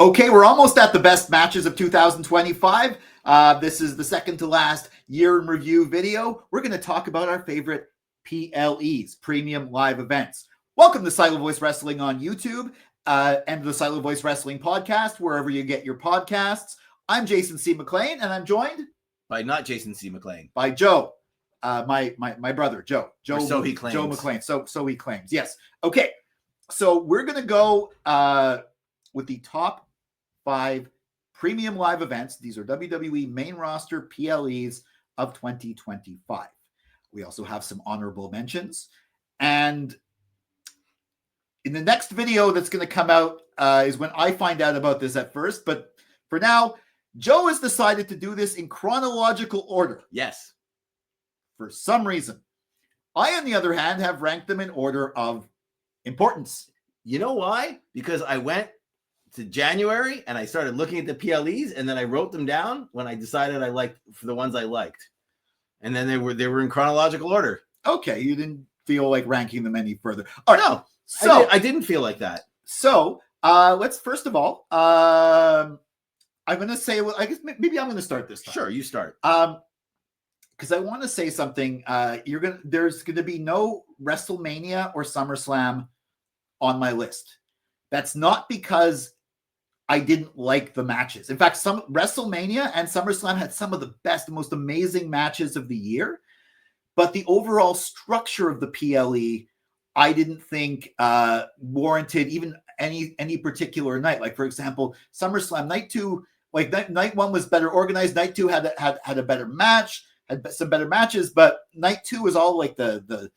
Okay, we're almost at the best matches of 2025. This is the second to last year in review video. We're going to talk about our favorite PLEs, Premium Live Events. Welcome to Silent Voice Wrestling on YouTube and the Silent Voice Wrestling podcast, wherever you get your podcasts. I'm Jason C. McLean, and I'm joined by not Jason C. McLean, by Joe, my brother, Joe. Or so he claims. Joe McLean. So he claims. Yes. Okay. So we're going to go with the top 5 premium live events. These are WWE main roster PLEs of 2025. We also have some honorable mentions. And in the next video that's going to come out is when I find out about this at first. But for now, Joe has decided to do this in chronological order. Yes. For some reason. I, on the other hand, have ranked them in order of importance. You know why? Because I went to January and I started looking at the PLEs, and then I wrote them down when I decided I liked for the ones I liked, and then they were in chronological order. Okay, you didn't feel like ranking them any further. All right, no, so I didn't feel like that. So let's first of all, I'm going to say, I guess maybe I'm going to start this time. Sure, you start. Because I want to say something. There's going to be no WrestleMania or SummerSlam on my list. That's not because I didn't like the matches. In fact, some WrestleMania and SummerSlam had some of the best, most amazing matches of the year. But the overall structure of the PLE, I didn't think warranted even any particular night. Like, for example, SummerSlam night 2, like night 1 was better organized. Night 2 had a better match, had some better matches. But night 2 was all like the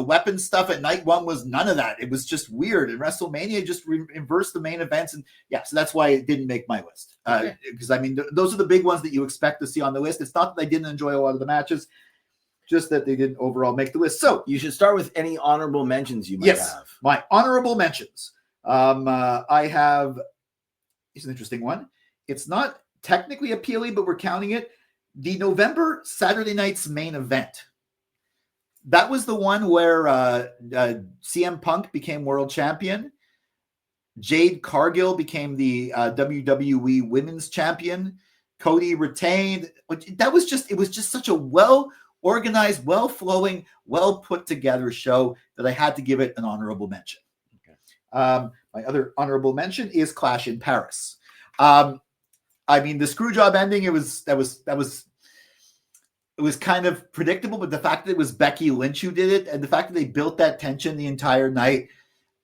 weapon stuff, and night 1 was none of that. It was just weird. And WrestleMania just reversed the main events. And yeah, so that's why it didn't make my list. Because I mean, those are the big ones that you expect to see on the list. It's not that I didn't enjoy a lot of the matches, just that they didn't overall make the list. So you should start with any honorable mentions you might have. My honorable mentions. I have, it's an interesting one. It's not technically a PLE, but we're counting it. The November Saturday night's main event. That was the one where CM Punk became world champion. Jade Cargill became the WWE Women's Champion. Cody retained. It was just such a well-organized, well-flowing, well-put-together show that I had to give it an honorable mention. Okay. My other honorable mention is Clash in Paris. I mean, the screw job ending, it was kind of predictable, but the fact that it was Becky Lynch who did it, and the fact that they built that tension the entire night,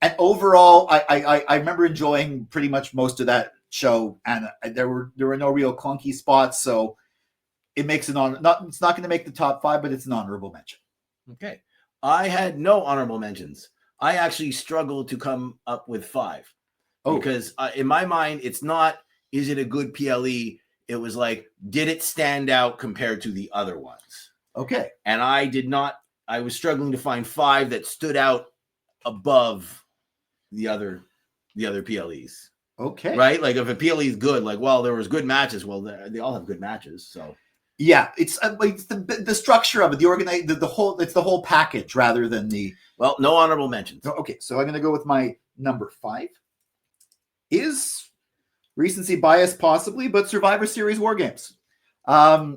and overall, I remember enjoying pretty much most of that show, and there were no real clunky spots, so it makes it's not going to make the top 5, but it's an honorable mention. Okay, I had no honorable mentions. I actually struggled to come up with 5 because in my mind, it's not, is it a good PLE? It was like, did it stand out compared to the other ones? Okay. And I did not. I was struggling to find 5 that stood out above the other PLEs. Okay. Right? Like if a PLE is good, like, well, there was good matches. Well, they all have good matches. So yeah, it's like the structure of it, the whole, it's the whole package rather than the. Well, no honorable mentions. Okay, so I'm going to go with my number 5. Is recency bias possibly, but Survivor Series War Games. I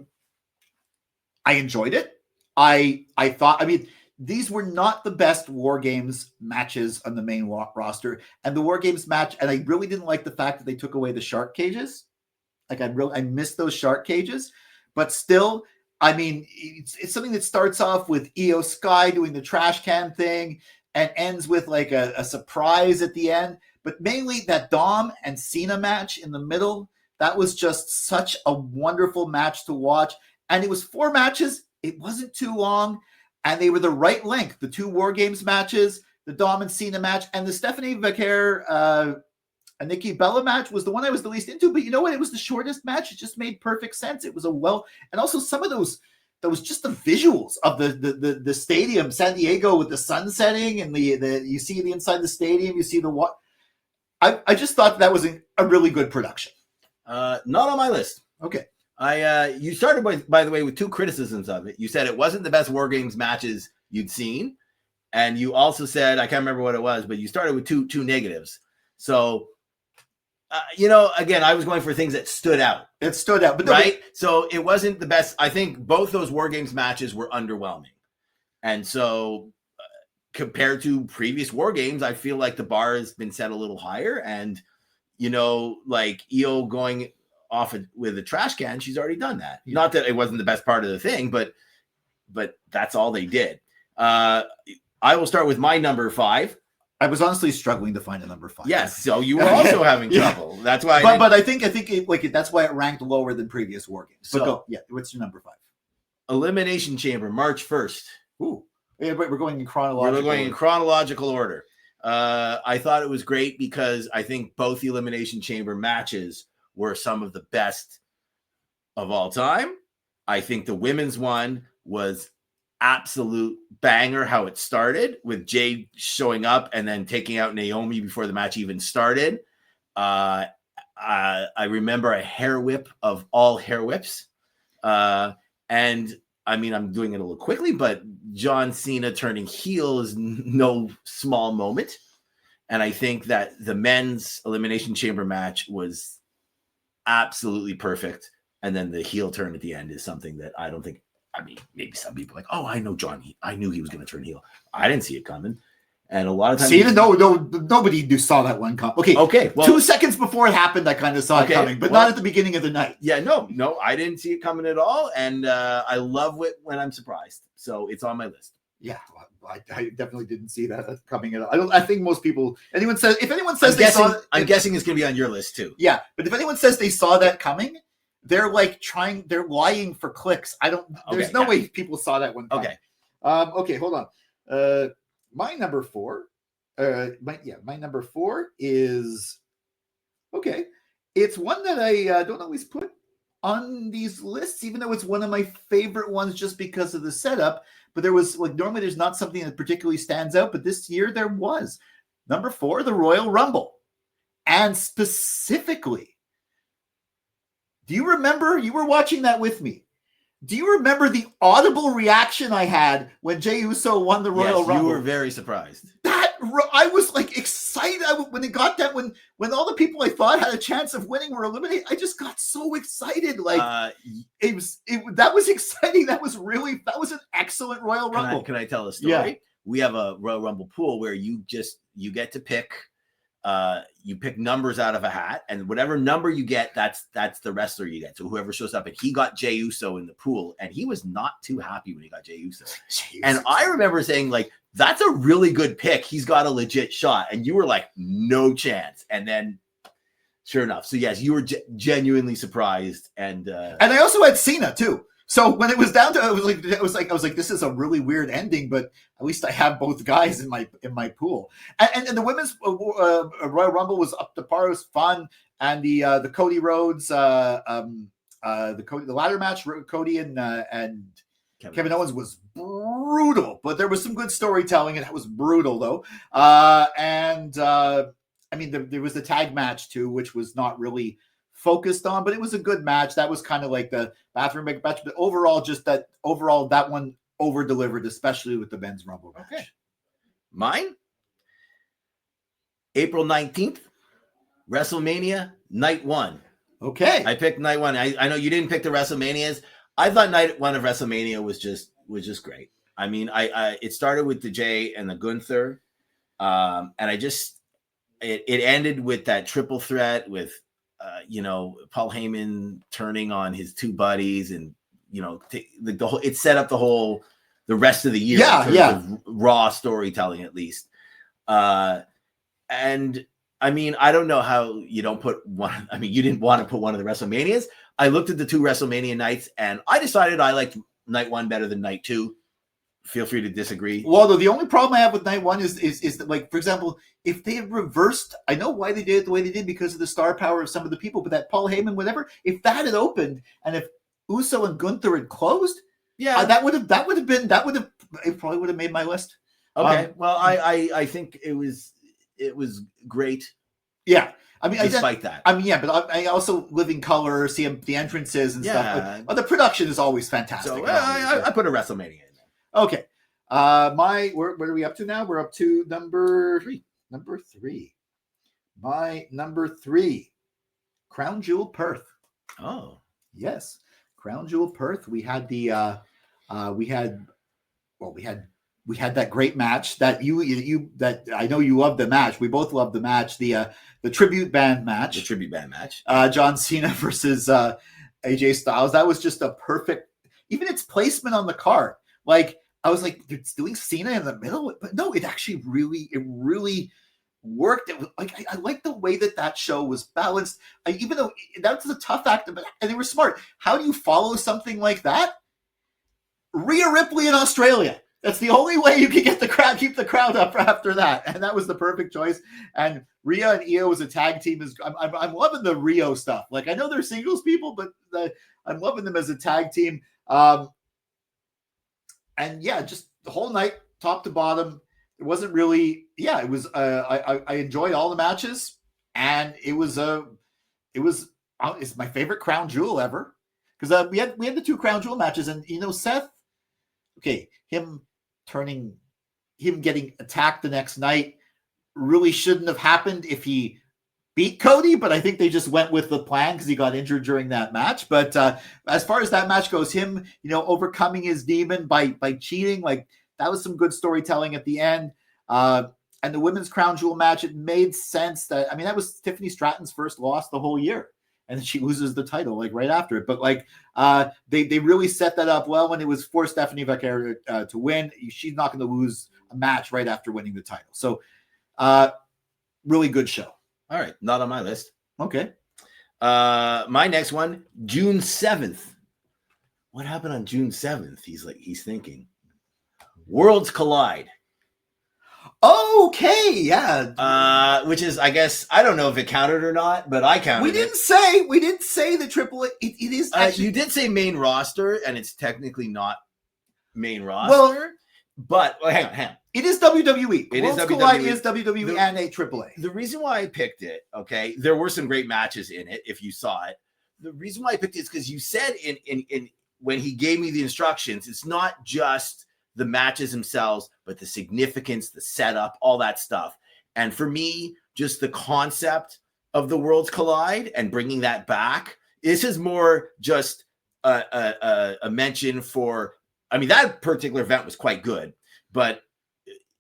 enjoyed it. I thought, I mean, these were not the best War Games matches on the main roster. And the War Games match, and I really didn't like the fact that they took away the shark cages. Like I missed those shark cages. But still, I mean, it's something that starts off with Io Sky doing the trash can thing and ends with like a surprise at the end. But mainly that Dom and Cena match in the middle, that was just such a wonderful match to watch. And it was 4 matches. It wasn't too long. And they were the right length. The 2 War Games matches, the Dom and Cena match, and the Stephanie Vaquer and Nikki Bella match was the one I was the least into. But you know what? It was the shortest match. It just made perfect sense. It was and also some of those, that was just the visuals of the stadium, San Diego, with the sun setting, and the you see the inside the stadium, you see the what. I just thought that was a really good production. Not on my list. Okay. You started by the way with 2 criticisms of it. You said it wasn't the best War Games matches you'd seen, and you also said, I can't remember what it was, but you started with two negatives. So Again, I was going for things that stood out. It stood out, but right. So it wasn't the best. I think both those War Games matches were underwhelming, and so compared to previous War Games, I feel like the bar has been set a little higher. And like Io going off with a trash can, she's already done that. Yeah. Not that it wasn't the best part of the thing, but that's all they did. I will start with my number 5. I was honestly struggling to find a number 5. Yes, so you were also having trouble. That's why. But I think that's why it ranked lower than previous War Games. So, what's your number 5? Elimination Chamber, March 1st. Ooh, yeah, but we're going in chronological order. I thought it was great because I think both the Elimination Chamber matches were some of the best of all time. I think the women's one was absolute banger how it started with Jade showing up and then taking out Naomi before the match even started. I remember a hair whip of all hair whips. And I mean, I'm doing it a little quickly, but John Cena turning heel is no small moment. And I think that the men's Elimination Chamber match was absolutely perfect. And then the heel turn at the end is something that I don't think, I mean, maybe some people are like, oh, I know John. I knew he was going to turn heel. I didn't see it coming. And a lot of times, nobody saw that one come. Okay. Well, 2 seconds before it happened, I kind of saw it coming, but not at the beginning of the night. Yeah, no, I didn't see it coming at all. And I love it when I'm surprised. So it's on my list. Yeah, I definitely didn't see that coming at all. I think most people, if anyone says I'm guessing it's going to be on your list too. Yeah, but if anyone says they saw that coming, they're lying for clicks. There's no way people saw that one coming. Okay, hold on. My number 4, my number 4 is, okay, it's one that I don't always put on these lists, even though it's one of my favorite ones just because of the setup. But there was, normally there's not something that particularly stands out, but this year there was. Number 4, the Royal Rumble. And specifically, do you remember, you were watching that with me, do you remember the audible reaction I had when Jey Uso won the Royal Rumble? You were very surprised. I was excited when it got that, when all the people I thought had a chance of winning were eliminated. I just got so excited. That was exciting. That was an excellent Royal Rumble. Can I tell a story? Yeah. We have a Royal Rumble pool where you get to pick. You pick numbers out of a hat, and whatever number you get, that's the wrestler you get. So whoever shows up, and he got Jey Uso in the pool, and he was not too happy when he got Jey Uso. And I remember saying, that's a really good pick. He's got a legit shot, and you were like, no chance. And then, sure enough, so yes, you were genuinely surprised, and I also had Cena too. So when it was down to, I was like, this is a really weird ending, but at least I have both guys in my pool. And the women's Royal Rumble was up to par. It was fun, and the Cody Rhodes, the ladder match, Cody and Kevin Owens was brutal, but there was some good storytelling, and that was brutal though. I mean, there was the tag match too, which was not really focused on, but it was a good match. That was kind of like the bathroom break match, but overall that one over delivered, especially with the men's Rumble match. Okay. Mine, April 19th, WrestleMania night 1. Okay, I picked night 1. I know you didn't pick the WrestleManias. I thought night 1 of WrestleMania was just great. I mean, it started with the Jey and the Gunther, and it ended with that triple threat with Paul Heyman turning on his 2 buddies, and the whole, it set up the rest of the year. Of raw storytelling, at least. And I mean, I don't know how you don't put one. I mean, you didn't want to put one of the WrestleManias. I looked at the 2 WrestleMania nights, and I decided I liked night 1 better than night 2. Feel free to disagree. Well, the only problem I have with night 1 is that, for example, if they had reversed, I know why they did it the way they did because of the star power of some of the people, but that Paul Heyman, whatever, if that had opened and if Uso and Gunther had closed, it probably would have made my list. Okay. Well, I think it was great. Yeah. I mean, despite that. I mean, yeah, but I also Living Color, see the entrances and stuff. But the production is always fantastic. So I put a WrestleMania in there. Okay. Where are we up to now? We're up to number 3. My number 3 Crown Jewel Perth. Oh, yes, Crown Jewel Perth. We had the we had that great match that you that I know you loved the match. We both loved the match. The tribute band match. The tribute band match. John Cena versus AJ Styles. That was just a perfect. Even its placement on the card. Like I was like, it's doing Cena in the middle, but no, it actually really worked. It was like I like the way that show was balanced. Even though that was a tough act, but and they were smart. How do you follow something like that? Rhea Ripley in Australia. That's the only way you can get the crowd, keep the crowd up after that, and that was the perfect choice. And Rhea and Io as a tag team is. I'm loving the Rio stuff. Like I know they're singles people, but I'm loving them as a tag team. And yeah, just the whole night, top to bottom. It wasn't really. Yeah, it was. I enjoyed all the matches, and it's my favorite Crown Jewel ever because we had the 2 Crown Jewel matches, and Seth. Okay, him getting attacked the next night really shouldn't have happened if he beat Cody, but I think they just went with the plan because he got injured during that match. But as far as that match goes, him, overcoming his demon by cheating, like that was some good storytelling at the end. And the women's Crown Jewel match, it made sense that that was Tiffany Stratton's first loss the whole year. And then she loses the title like right after it. But like they really set that up well when it was for Stephanie Vaquero to win. She's not going to lose a match right after winning the title. So really good show. All right. Not on my list. Okay. My next one, June 7th. What happened on June 7th? He's thinking. Worlds Collide. Okay, yeah. Which is, I guess, I don't know if it counted or not, but I counted. We didn't say the AAA. It is. Actually, you did say main roster, and it's technically not main roster. Well, but hang on. It is WWE. It Worlds is WWE. Collide is WWE and a AAA. The reason why I picked it, okay, there were some great matches in it. If you saw it, the reason why I picked it is because you said in when he gave me the instructions, it's not just the matches themselves, but the significance, the setup, all that stuff. And for me, just the concept of the Worlds Collide and bringing that back, this is more just a mention for. I mean, that particular event was quite good, but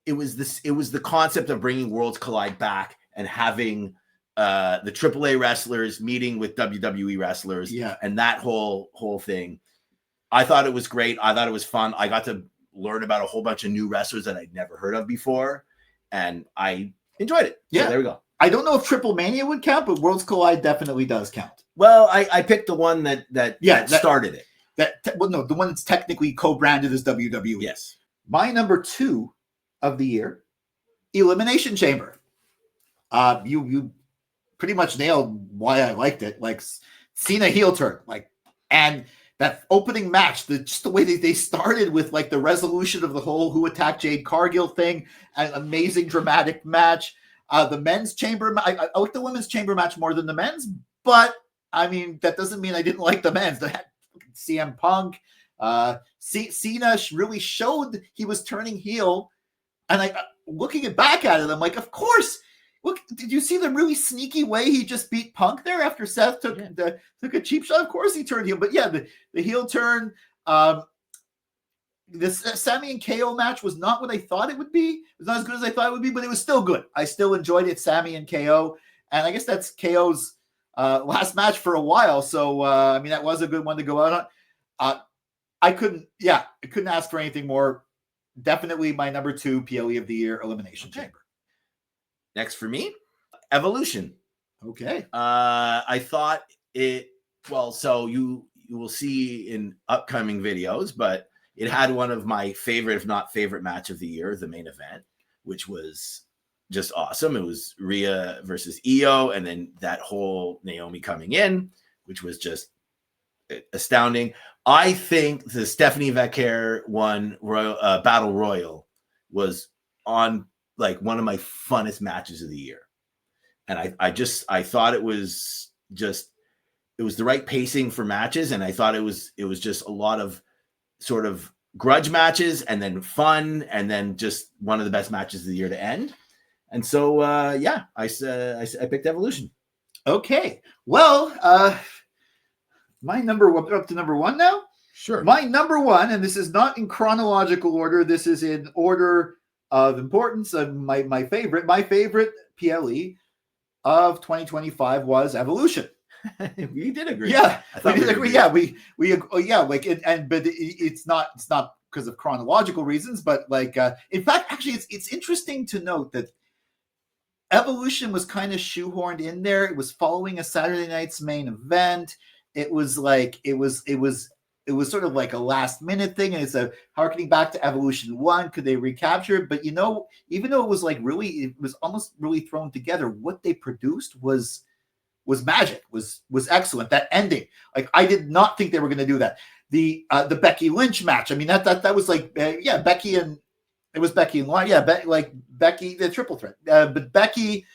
it was the concept of bringing Worlds Collide back and having the AAA wrestlers meeting with WWE wrestlers, and that whole thing. I thought it was great. I thought it was fun. I got to learn about a whole bunch of new wrestlers that I'd never heard of before, and I enjoyed it. Yeah, so there we go. I don't know if Triple Mania would count, but Worlds Collide definitely does count. Well, I picked the one that started it. The one that's technically co-branded as WWE. Yes. My number 2 of the year, Elimination Chamber. You pretty much nailed why I liked it. Like Cena heel turn, and that opening match, just the way they started with like the resolution of the whole who attacked Jade Cargill thing, an amazing dramatic match. The men's chamber, I like the women's chamber match more than the men's, but I mean that doesn't mean I didn't like the men's. They had CM Punk, Cena really showed he was turning heel, and looking back at it, I'm like, of course. Look, did you see the really sneaky way he just beat Punk there after Seth took a cheap shot? Of course he turned heel, but yeah, the heel turn. This Sammy and KO match was not what I thought it would be. It was not as good as I thought it would be, but it was still good. I still enjoyed it, Sammy and KO, and I guess that's KO's last match for a while. So I mean, that was a good one to go out on. I couldn't ask for anything more. Definitely my number 2 PLE of the year, Elimination Chamber. Next for me, Evolution. Okay. I thought it, well, so you will see in upcoming videos, but it had one of my favorite, if not favorite match of the year, the main event, which was just awesome. It was Rhea versus Io, and then that whole Naomi coming in, which was just astounding. I think the Stephanie Vaquer one Battle Royal was on like one of my funnest matches of the year. And I thought it was the right pacing for matches. And I thought it was just a lot of sort of grudge matches and then fun. And then just one of the best matches of the year to end. And so, I picked Evolution. Okay. Well, my number one, up to number one now. Sure. My number one, and this is not in chronological order. This is in order of importance. My favorite PLE of 2025 was Evolution. We did agree. Yeah, I thought we did we agree. agreed. Yeah, like but it's not because of chronological reasons, but like in fact, actually, it's interesting to note that Evolution was kind of shoehorned in there. It was following a Saturday night's main event. It was like it was sort of like a last minute thing, and it's a harkening back to Evolution 1. Could they recapture it? But even though it was like really, it was almost really thrown together, what they produced was magic, was excellent. That ending, like I did not think they were going to do that. The Becky Lynch match, I mean that was like Becky and it was Becky and Lynch, like Becky, the triple threat. But Becky,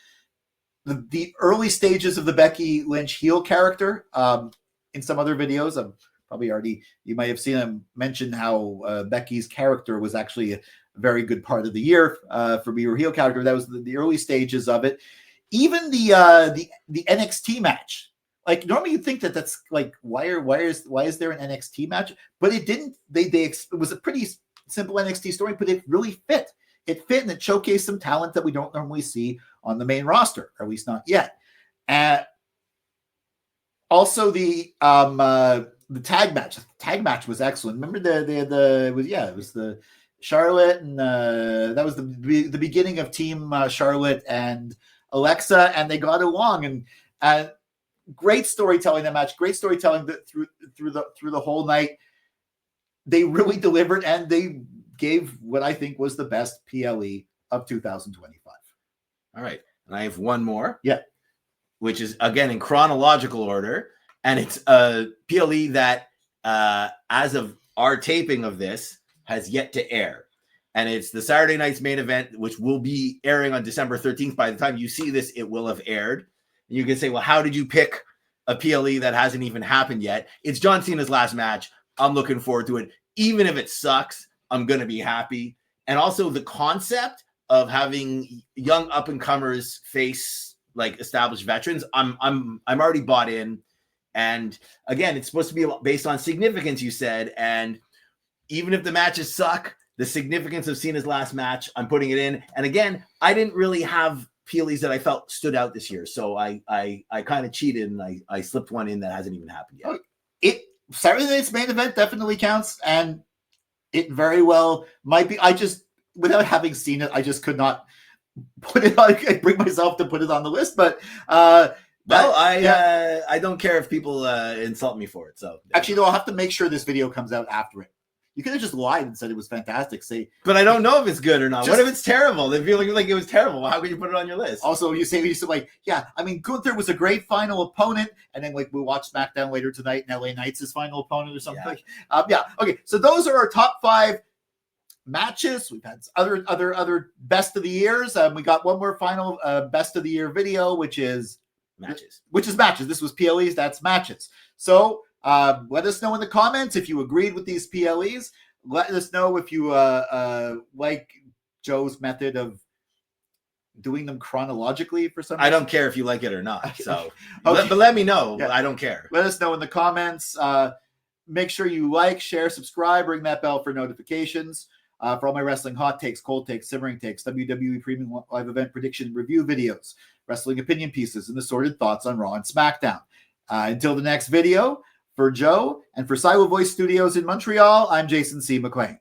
the early stages of the Becky Lynch heel character, in some other videos, probably already, you might have seen him mention how Becky's character was actually a very good part of the year for being her heel character. That was the early stages of it. Even the NXT match, like normally you'd think that's like why is there an NXT match? But it didn't. It was a pretty simple NXT story, but it really fit. It fit and it showcased some talent that we don't normally see on the main roster, or at least not yet. Also the tag match. The tag match was excellent. Remember it was the Charlotte and that was the beginning of Team Charlotte and Alexa, and they got along, and great storytelling that match. Great storytelling through the whole night. They really delivered, and they gave what I think was the best PLE of 2025. All right, and I have one more. Yeah, which is again in chronological order, and it's a PLE that, as of our taping of this, has yet to air. And it's the Saturday night's main event, which will be airing on December 13th. By the time you see this, it will have aired. And you can say, well, how did you pick a PLE that hasn't even happened yet? It's John Cena's last match. I'm looking forward to it. Even if it sucks, I'm going to be happy. And also the concept of having young up-and-comers face like established veterans, I'm already bought in. And again, it's supposed to be based on significance, you said. And even if the matches suck, the significance of Cena's last match, I'm putting it in. And again, I didn't really have PLEs that I felt stood out this year. So I kind of cheated and I slipped one in that hasn't even happened yet. Saturday night's main event definitely counts, and it very well might be. I just, without having seen it, I just could not put it on. I bring myself to put it on the list, but I don't care if people insult me for it. So actually, no, I'll have to make sure this video comes out after it. You could have just lied and said it was fantastic. But I don't know if it's good or not. What if it's terrible? They feel like it was terrible. How could you put it on your list? Also, you said like, yeah, I mean, Gunther was a great final opponent, and then like we'll watch SmackDown later tonight, and LA Knight's his final opponent or something. Yeah. Okay, so those are our top 5 matches. We've had other best of the years. We got one more final best of the year video, which is matches. This was PLEs. That's matches. So. Let us know in the comments if you agreed with these PLEs. Let us know if you like Joe's method of doing them chronologically for some reason. I don't care if you like it or not. So, okay. But let me know. Yeah. I don't care. Let us know in the comments. Make sure you like, share, subscribe, ring that bell for notifications. For all my wrestling hot takes, cold takes, simmering takes, WWE premium live event prediction review videos, wrestling opinion pieces, and assorted thoughts on Raw and SmackDown. Until the next video. For Joe and for Silo Voice Studios in Montreal, I'm Jason C. McLean.